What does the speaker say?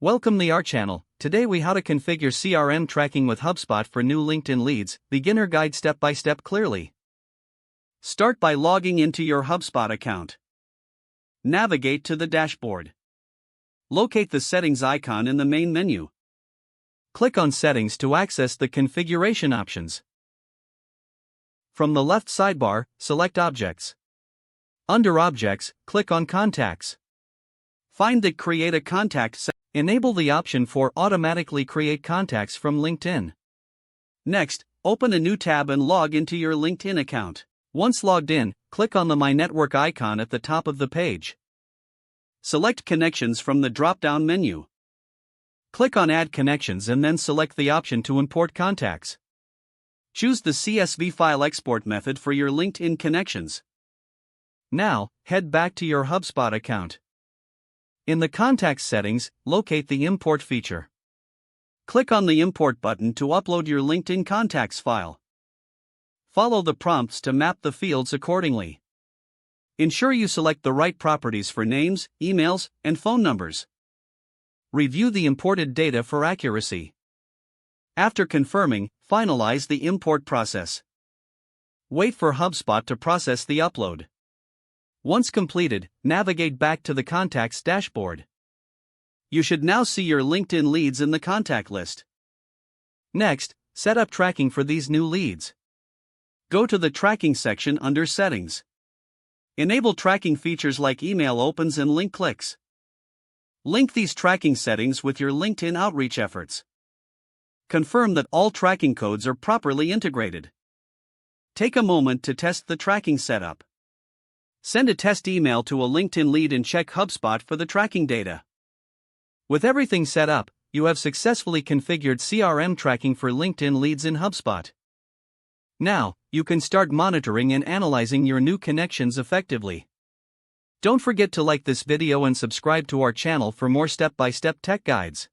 Welcome to our channel. Today we how to configure CRM tracking with HubSpot for new LinkedIn leads, beginner guide step by step clearly. Start by logging into your HubSpot account. Navigate to the dashboard. Locate the settings icon in the main menu. Click on settings to access the configuration options. From the left sidebar, select objects. Under objects, click on contacts. Find the create a contact section. Enable the option for automatically create contacts from LinkedIn. Next, open a new tab and log into your LinkedIn account. Once logged in, click on the My Network icon at the top of the page. Select Connections from the drop-down menu. Click on Add Connections and then select the option to import contacts. Choose the CSV file export method for your LinkedIn connections. Now, head back to your HubSpot account. In the Contacts settings, locate the Import feature. Click on the Import button to upload your LinkedIn contacts file. Follow the prompts to map the fields accordingly. Ensure you select the right properties for names, emails, and phone numbers. Review the imported data for accuracy. After confirming, finalize the import process. Wait for HubSpot to process the upload. Once completed, navigate back to the Contacts dashboard. You should now see your LinkedIn leads in the contact list. Next, set up tracking for these new leads. Go to the Tracking section under Settings. Enable tracking features like email opens and link clicks. Link these tracking settings with your LinkedIn outreach efforts. Confirm that all tracking codes are properly integrated. Take a moment to test the tracking setup. Send a test email to a LinkedIn lead and check HubSpot for the tracking data. With everything set up, you have successfully configured CRM tracking for LinkedIn leads in HubSpot. Now, you can start monitoring and analyzing your new connections effectively. Don't forget to like this video and subscribe to our channel for more step-by-step tech guides.